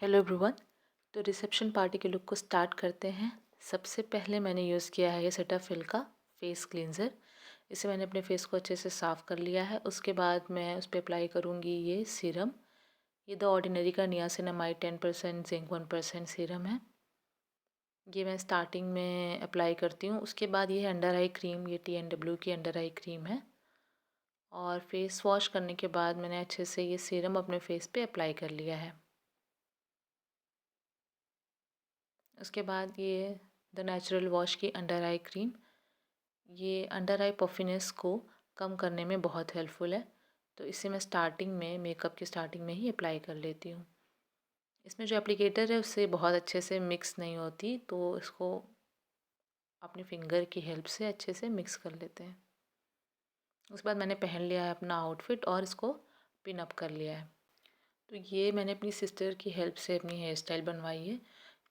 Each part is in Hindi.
Hello everyone. तो रिसेप्शन पार्टी के लुक को स्टार्ट करते हैं। सबसे पहले मैंने यूज़ किया है ये सेटाफिल का फेस क्लींजर। इसे मैंने अपने फेस को अच्छे से साफ़ कर लिया है। उसके बाद मैं उस पर अप्लाई करूँगी ये सीरम। ये द ऑर्डिनरी का नियासिनामाइड 10% जिंक 1% सीरम है। ये मैं स्टार्टिंग में अप्लाई करती हूँ। उसके बाद ये अंडर आई क्रीम, ये TNW की अंडर आई क्रीम है। और फेस वॉश करने के बाद मैंने अच्छे से ये सीरम अपने फेस पे अप्लाई कर लिया है। उसके बाद ये द नेचुरल वॉश की अंडर आई क्रीम, ये अंडर आई पफिनेस को कम करने में बहुत हेल्पफुल है। तो इसे मैं स्टार्टिंग में, मेकअप की स्टार्टिंग में ही अप्लाई कर लेती हूँ। इसमें जो एप्लीकेटर है उससे बहुत अच्छे से मिक्स नहीं होती, तो इसको अपने फिंगर की हेल्प से अच्छे से मिक्स कर लेते हैं। उसके बाद मैंने पहन लिया है अपना आउटफिट और इसको पिन अप कर लिया है। तो ये मैंने अपनी सिस्टर की हेल्प से अपनी हेयर स्टाइल बनवाई है,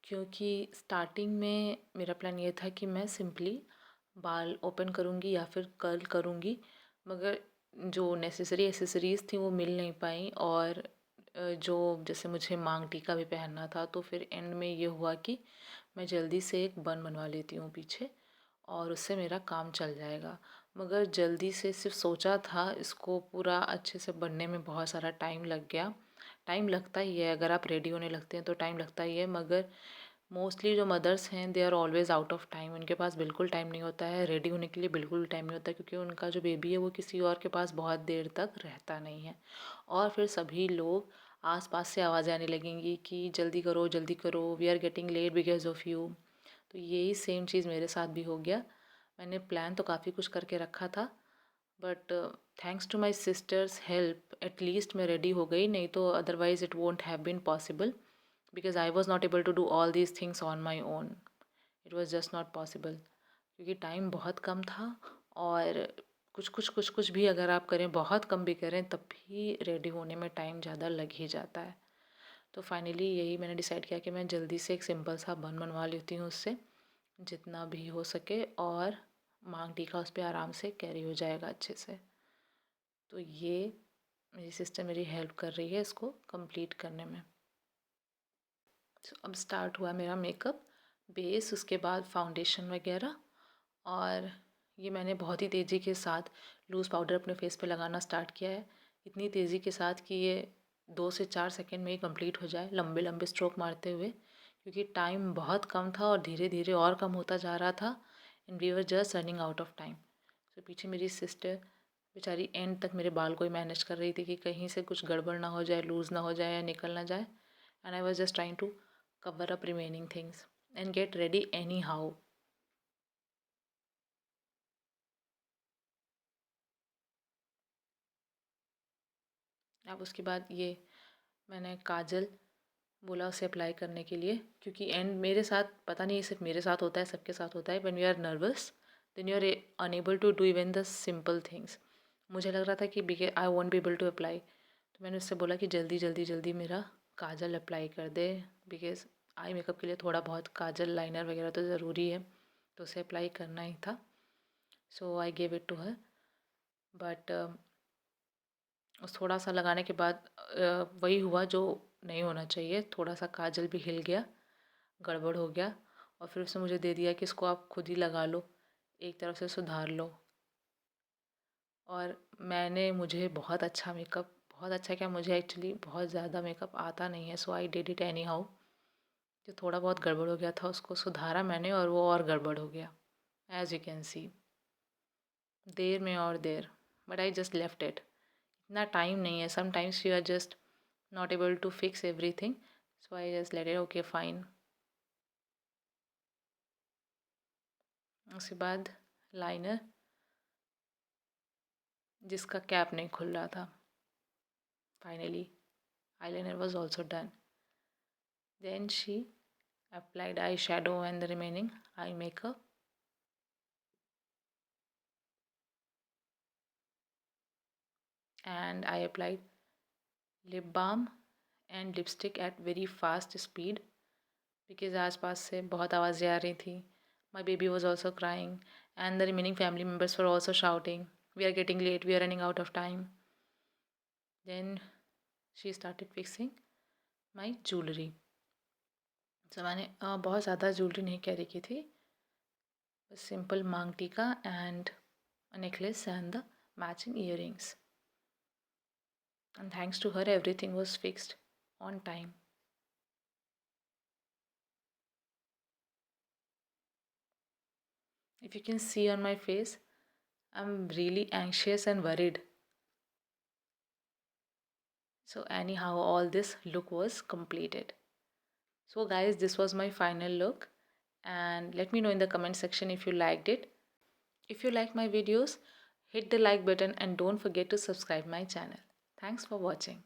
क्योंकि स्टार्टिंग में मेरा प्लान ये था कि मैं सिंपली बाल ओपन करूँगी या फिर कर्ल करूँगी, मगर जो नेसेसरी एसेसरीज़ थी वो मिल नहीं पाई। और जो जैसे मुझे मांग टीका भी पहनना था, तो फिर एंड में ये हुआ कि मैं जल्दी से एक बन बनवा लेती हूँ पीछे और उससे मेरा काम चल जाएगा। मगर जल्दी से सिर्फ सोचा था, इसको पूरा अच्छे से बनने में बहुत सारा टाइम लग गया। टाइम लगता ही है, अगर आप रेडी होने लगते हैं तो टाइम लगता ही है, मगर मोस्टली जो मदर्स हैं they are always out of time. उनके पास बिल्कुल टाइम नहीं होता है, रेडी होने के लिए बिल्कुल टाइम नहीं होता, क्योंकि उनका जो बेबी है वो किसी और के पास बहुत देर तक रहता नहीं है। और फिर सभी लोग आस पास से आवाज़ें आने लगेंगी कि जल्दी करो, we are getting late because of you. तो यही सेम चीज़ मेरे साथ भी हो गया। मैंने प्लान तो काफ़ी कुछ करके रखा था, but thanks to my sister's help at least मैं रेडी हो गई, नहीं तो otherwise it won't have been possible, because I was not able to do all these things on my own. It was just not possible, क्योंकि टाइम बहुत कम था। और कुछ भी अगर आप करें, बहुत कम भी करें, तब भी रेडी होने में टाइम ज़्यादा लग ही जाता है। तो फाइनली यही मैंने डिसाइड किया कि मैं जल्दी से एक सिंपल सा बन बनवा लेती हूँ उससे, जितना भी हो सके, और मांग टीका उस पर आराम से कैरी हो जाएगा अच्छे से। तो ये मेरी सिस्टर मेरी हेल्प कर रही है इसको कंप्लीट करने में। तो अब स्टार्ट हुआ मेरा मेकअप, बेस, उसके बाद फाउंडेशन वगैरह। और ये मैंने बहुत ही तेज़ी के साथ लूज़ पाउडर अपने फेस पे लगाना स्टार्ट किया है। इतनी तेज़ी के साथ कि ये 2 से 4 सेकंड में ही कंप्लीट हो जाए, लंबे लंबे स्ट्रोक मारते हुए, क्योंकि टाइम बहुत कम था और धीरे धीरे और कम होता जा रहा था, and we were just running out of time. तो पीछे मेरी सिस्टर बेचारी एंड तक मेरे बाल को ही मैनेज कर रही थी कि कहीं से कुछ गड़बड़ ना हो जाए, लूज़ ना हो जाए या निकल ना जाए। And I was just trying to cover up remaining things and get ready anyhow. अब उसके बाद ये मैंने काजल बोला उसे अप्लाई करने के लिए, क्योंकि एंड मेरे साथ, पता नहीं सिर्फ मेरे साथ होता है, सबके साथ होता है, when we are nervous then you are unable to do even the simple things. मुझे लग रहा था कि I won't be able to apply, तो मैंने उससे बोला कि जल्दी जल्दी जल्दी मेरा काजल अप्लाई कर दे, बिकॉज आई मेकअप के लिए थोड़ा बहुत काजल लाइनर वगैरह तो ज़रूरी है, तो उसे अप्लाई करना ही था। So I gave it to her, but उस थोड़ा सा लगाने के बाद वही हुआ जो नहीं होना चाहिए, थोड़ा सा काजल भी हिल गया, गड़बड़ हो गया। और फिर उसने मुझे दे दिया कि इसको आप खुद ही लगा लो, एक तरफ से सुधार लो। और मुझे बहुत अच्छा मेकअप, बहुत अच्छा क्या, मुझे एक्चुअली बहुत ज़्यादा मेकअप आता नहीं है, so I did it anyhow. जो थोड़ा बहुत गड़बड़ हो गया था उसको सुधारा मैंने, और वो और गड़बड़ हो गया, एज यू कैन सी, देर में और देर, but I just left it. इतना टाइम नहीं है, sometimes you are just not able to fix everything, so I just let it, okay fine. उसके बाद लाइनर, जिसका कैप नहीं खुल रहा था, finally eyeliner was also done. Then she applied eyeshadow and the remaining eye makeup. And I applied lip balm and lipstick at very fast speed, because आसपास से बहुत आवाज़ें आ रही थी. My baby was also crying and the remaining family members were also shouting, we are getting late, we are running out of time. Then she started fixing. My jewellery. तो मैंने बहुत ज़्यादा ज्वेलरी नहीं कैरी की थी, बस सिंपल मांग टीका and a necklace and the matching earrings. And thanks to her, everything was fixed on time. If you can see on my face, I'm really anxious and worried. So, anyhow, all this look was completed. So, guys, this was my final look. And let me know in the comment section if you liked it. If you like my videos, hit the like button and don't forget to subscribe my channel. Thanks for watching.